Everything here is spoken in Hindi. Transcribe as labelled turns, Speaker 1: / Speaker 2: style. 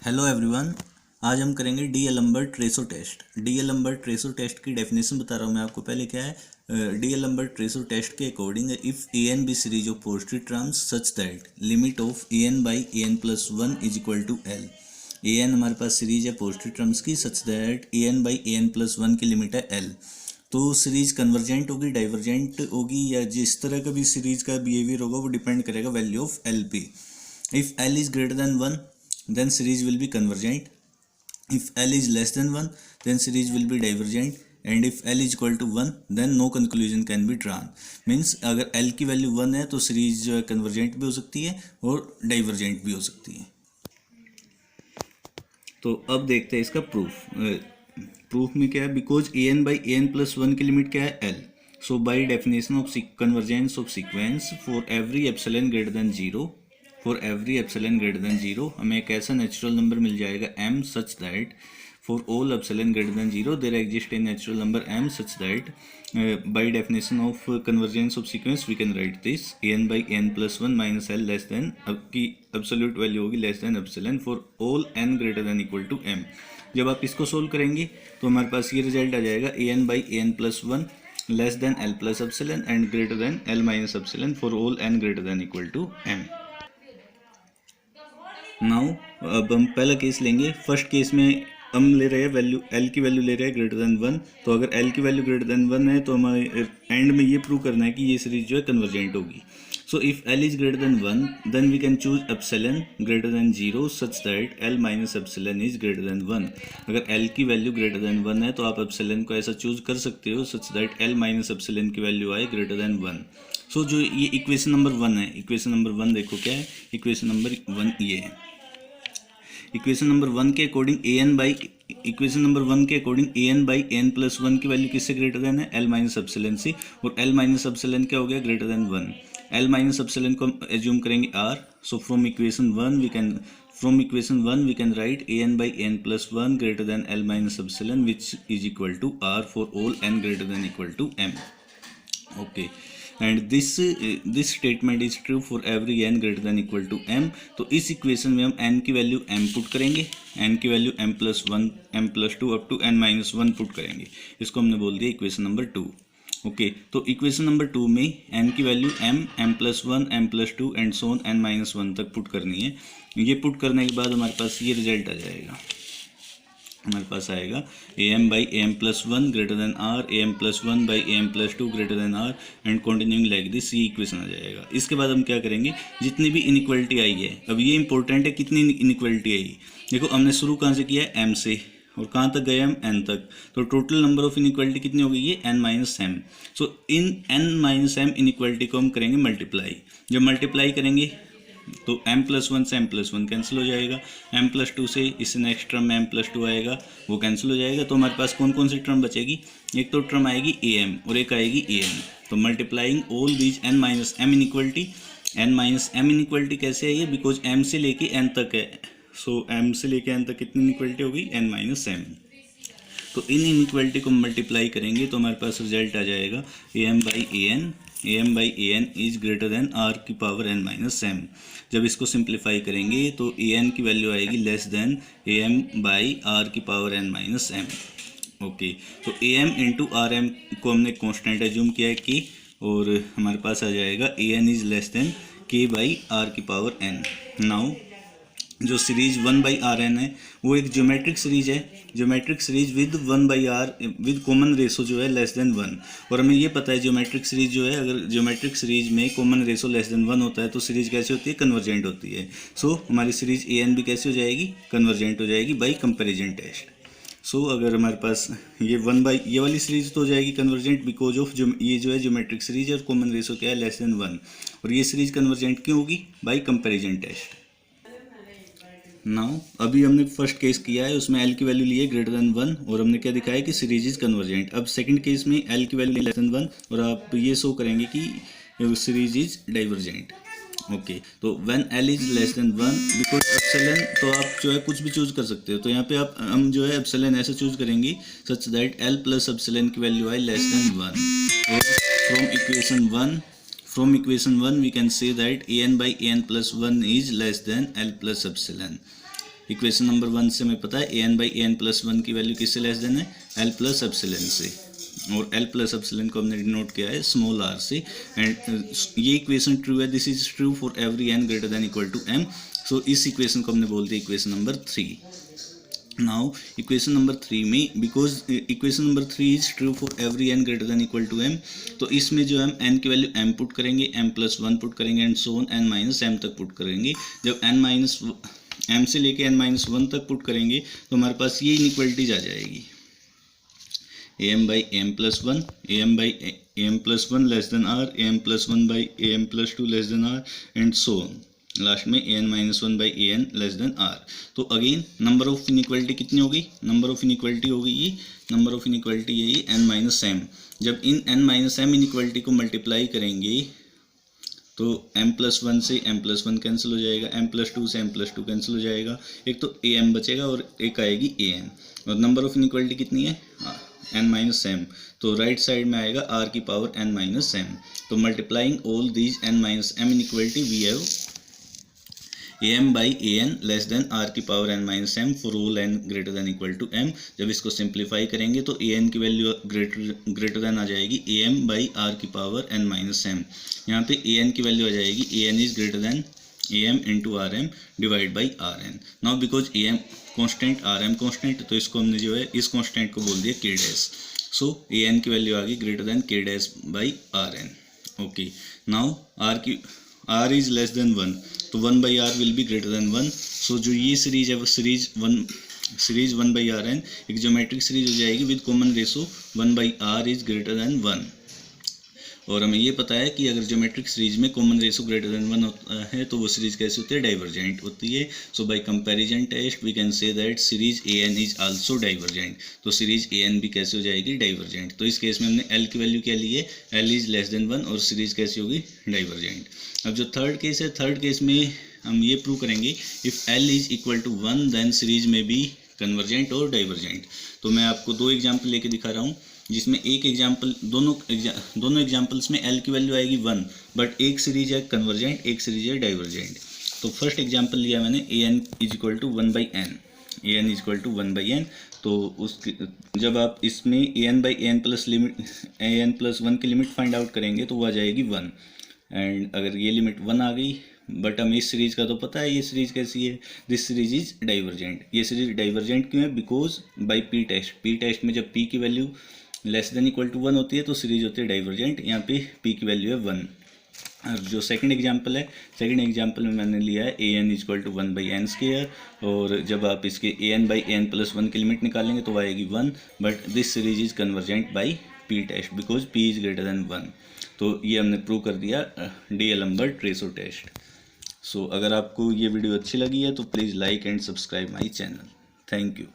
Speaker 1: Hello everyone. आज हम करेंगे D'Alembert ratio test. D'Alembert ratio test की डेफिनेशन बता रहा हूँ मैं आपको। पहले क्या है, डी-एलम्बर्ट रेशो टेस्ट के according if a n be series of positive terms such that limit of a N by A N plus one is equal to L. A n हमारे पास सीरीज है पॉजिटिव टर्म्स की, such that a N by A N plus one की लिमिट है एल। तो सीरीज कन्वर्जेंट होगी, डाइवर्जेंट होगी, या जिस तरह का भी सीरीज का बिहेवियर होगा वो डिपेंड करेगा वैल्यू ऑफ एल पे। If L is greater than one then series will be convergent. If L is less than 1 then series will be divergent, and if L is equal to 1 then no conclusion can be drawn. Means अगर L की वैल्यू 1 है तो सीरीज जो है कन्वर्जेंट भी हो सकती है और डाइवर्जेंट भी हो सकती है। तो अब देखते हैं इसका प्रूफ में क्या है। Because a N by A N plus one की लिमिट क्या है L, so by definition of convergence of sequence for every epsilon greater than zero, for every epsilon greater than zero हमें एक ऐसा नेचुरल नंबर मिल जाएगा m such that for all epsilon greater than zero there exist a natural number m such that by definition of convergence of sequence we can write this A N by N plus one minus L less than, अब की एब्सोल्यूट वैल्यू होगी less than epsilon for all n greater than equal to m। जब आप इसको सोल्व करेंगे तो हमारे पास ये रिजल्ट आ जाएगा A N by A N plus one less than L plus epsilon and greater than L minus epsilon for all n greater than equal to m। Now अब हम पहला केस लेंगे। फर्स्ट केस में हम ले रहे हैं वैल्यू एल की वैल्यू ले रहे हैं ग्रेटर देन वन। तो अगर एल की वैल्यू ग्रेटर देन वन है तो हमें एंड में ये प्रूव करना है कि ये सीरीज जो है कन्वर्जेंट होगी। So if L is greater than one then we can choose epsilon greater than zero such that L minus epsilon is greater than one. अगर एल की वैल्यू ग्रेटर देन वन है तो आप एप्सिलॉन को ऐसा चूज कर सकते हो such that L minus epsilon की वैल्यू आए ग्रेटर देन वन। सो जो ये इक्वेशन नंबर वन है, इक्वेशन नंबर वन देखो क्या है, इक्वेशन नंबर वन ये है। इक्वेशन नंबर वन के according a N by A N plus one की वैल्यू किससे ग्रेटर देन है, एल माइनस एप्सिलॉन से, और एल माइनस एप्सिलॉन क्या हो गया, greater than one. L minus epsilon को हम एज्यूम करेंगे r. So from equation one we can write a N by N plus one greater than L minus epsilon which is equal to r for all n greater than equal to m. Okay, and this statement is true for every n greater than equal to m। तो इस इक्वेशन में हम n की वैल्यू m पुट करेंगे, n की value m plus one m plus two up to n minus one put करेंगे। इसको हमने बोल दिया इक्वेशन नंबर टू। ओके, तो इक्वेशन नंबर टू में n की value m plus one m plus to and so on n minus one तक पुट करनी है। ये पुट करने के बाद हमारे पास ये रिजल्ट आ जाएगा, हमारे पास आएगा a M by A M plus one greater than are, A M plus one by A M plus two greater than are and continuing like this, ये इक्वेशन आ जाएगा। इसके बाद हम क्या करेंगे, जितनी भी इनइक्वालिटी आई है, अब ये इंपॉर्टेंट है कितनी इनइक्वालिटी आई। देखो हमने शुरू कहाँ से किया है, एम से, और कहाँ तक गए हम, एन तक। तो टोटल नंबर ऑफ इनइक्वालिटी कितनी हो गई है, एन माइनस एम। सो इन एन माइनस एम इनइक्वालिटी को हम करेंगे मल्टीप्लाई। जब मल्टीप्लाई करेंगे तो m प्लस वन से m प्लस वन कैंसिल हो जाएगा, m प्लस टू से इस नेक्स्ट टर्म में m प्लस टू आएगा, वो कैंसिल हो जाएगा। तो हमारे पास कौन कौन सी टर्म बचेगी, एक तो टर्म आएगी am और एक आएगी an। तो multiplying all these n minus m inequality, n minus m inequality कैसे आई है, बिकॉज m से लेके n तक है। सो m से लेके n तक कितनी इनइक्वालिटी होगी, n माइनस m। तो इन इनइक्वालिटी को मल्टीप्लाई करेंगे तो हमारे पास रिजल्ट आ जाएगा am by A N is greater than R की पावर n माइनस एम। जब इसको सिंप्लीफाई करेंगे तो ए एन की वैल्यू आएगी less than A M by are की power n minus M. Okay, तो A M into R M को हमने कॉन्स्टेंट एज्यूम किया है कि, और हमारे पास आ जाएगा A N is less than k by are की पावर n। नाउ जो series one by are n है वो एक ज्योमेट्रिक सीरीज है, geometric series with one by r with common ratio जो है लेस देन वन। और हमें ये पता है ज्योमेट्रिक सीरीज जो है, अगर ज्योमेट्रिक सीरीज में common ratio less than one होता है तो सीरीज कैसे होती है, कन्वर्जेंट होती है। सो हमारी सीरीज ए एन भी कैसे हो जाएगी, कन्वर्जेंट हो जाएगी बाई कंपेरिजन टेस्ट। सो अगर हमारे पास ये वन बाई ये वाली सीरीज तो हो जाएगी कन्वर्जेंट बिकॉज ऑफ ये जो है ज्योमेट्रिक सीरीज है और कॉमन रेशो क्या है, लेस देन वन। और ये सीरीज कन्वर्जेंट क्यों होगी, बाई कंपेरिजन टेस्ट। नाउ अभी हमने फर्स्ट केस किया है, उसमें एल की वैल्यू ली है ग्रेटर देन वन और हमने क्या दिखाया कि सीरीज इज कन्वर्जेंट। अब सेकंड केस में एल की वैल्यू लेस देन वन और आप ये शो करेंगे कि सीरीज इज डाइवर्जेंट। ओके, तो when L is less then one because epsilon, तो आप जो है कुछ भी चूज कर सकते हो। तो यहाँ पे हम जो है एप्सिलॉन ऐसे चूज करेंगे सच दैट एल प्लस एप्सिलॉन की वैल्यू आए लेस देन वन। और from equation one we can say that an by an plus 1 is less than l plus epsilon। Equation number 1 से हमें पता है A N by A N plus 1 की वैल्यू किससे लेस देन है, एल प्लस एप्सिलॉन से, और एल प्लस एप्सिलॉन को हमने डिनोट किया है स्मॉल आर से। एंड ये इक्वेशन ट्रू है, this is true for every N greater than equal to M. So इस इक्वेशन को हमने बोल दिया equation number 3। Now equation number 3 में, because equation number 3 is true for every N greater than equal to M, तो इसमें जो हम एन की वैल्यू एम पुट करेंगे, एम प्लस 1 पुट करेंगे and so on an minus M तक पुट करेंगे। जब एन माइनस एम से लेके एन माइनस 1 तक पुट करेंगे तो हमारे पास ये इनइक्वलिटीज आ जाएगी, A M by M plus 1, A M by M plus 1 less than are, A M plus 1 by A M plus 2 less than are and so on, last में A N minus 1 by A N less than R. तो अगेन नंबर ऑफ इनइक्वलिटी कितनी होगी, नंबर ऑफ इनइक्वलिटी होगी ये, नंबर ऑफ इनइक्वलिटी यही एन माइनस एम। जब इन एन माइनस एम इनइक्वलिटी को मल्टीप्लाई करेंगे तो m प्लस 1 से m प्लस 1 कैंसिल हो जाएगा, m प्लस 2 से m प्लस 2 कैंसिल हो जाएगा, एक तो ए एम बचेगा और एक आएगी ए एन। और नंबर ऑफ इनइक्वलिटी कितनी है, n माइनस एम, तो राइट साइड में आएगा r की पावर n माइनस एम। तो multiplying all these n minus M inequality we have A M by A N less than R की power n minus M for all n greater than equal to m। जब इसको सिंप्लीफाई करेंगे तो ए एन की वैल्यू ग्रेटर देन आ जाएगी ए एम बाई आर की पावर n माइनस एम। यहाँ पे ए एन की वैल्यू आ जाएगी A N is greater than A M into R M divide by are N. Now because A M constant, R M constant, तो इसको हमने जो है इस कॉन्स्टेंट को बोल दिया k dash. So a N की वैल्यू आ गई greater than k dash by are n. Okay, now r is less than 1, तो 1 by r will be greater than 1। So जो ये सीरीज है वो सीरीज 1 बाई आर एन एक ज्योमेट्रिक सीरीज हो जाएगी with common ratio 1 by r is greater than 1। और हमें ये पता है कि अगर ज्योमेट्रिक सीरीज में कॉमन रेशो ग्रेटर देन 1 होता है तो वो सीरीज कैसे होती है, डाइवर्जेंट होती है। So by comparison test we can say that series A N is also divergent, तो सीरीज ए एन भी कैसे हो जाएगी, डाइवर्जेंट। तो इस केस में हमने एल की वैल्यू क्या ली है, एल इज लेस देन 1 और सीरीज कैसी होगी, डाइवर्जेंट। अब जो थर्ड केस है, थर्ड केस में हम ये प्रूव करेंगे if L is equal to 1 then series में भी कन्वर्जेंट और डाइवर्जेंट। तो मैं आपको 2 एग्जाम्पल लेके दिखा रहा हूँ, जिसमें एक एग्जाम्पल दोनों एग्जाम्पल्स में एल की वैल्यू आएगी 1, बट एक सीरीज है कन्वर्जेंट, एक सीरीज है डाइवर्जेंट। तो फर्स्ट एग्जाम्पल लिया मैंने A N is equal to 1 by N, A N is equal to 1 by N. तो उसके जब आप इसमें A N by A N plus 1 की लिमिट फाइंड आउट करेंगे तो वो आ जाएगी 1। एंड अगर ये लिमिट 1 आ गई, बट हमें इस सीरीज का तो पता है ये सीरीज कैसी है, दिस सीरीज इज डाइवर्जेंट। ये सीरीज डाइवर्जेंट क्यों है, बिकॉज बाई पी टेस्ट में जब पी की value less than equal to 1 होती है तो सीरीज होती है डाइवर्जेंट। यहाँ पे पी की वैल्यू है 1। और जो सेकंड एग्जांपल है, सेकंड एग्जांपल में मैंने लिया है A N is equal to 1 by N square, और जब आप इसके A N by N plus 1 की लिमिट निकालेंगे तो आएगी 1, but this series is convergent by P test because P is greater than 1। तो ये हमने प्रूव कर दिया डीएलम्बर्ट रेशो टेस्ट। सो अगर आपको ये वीडियो अच्छी लगी है तो please like and subscribe my channel. Thank you.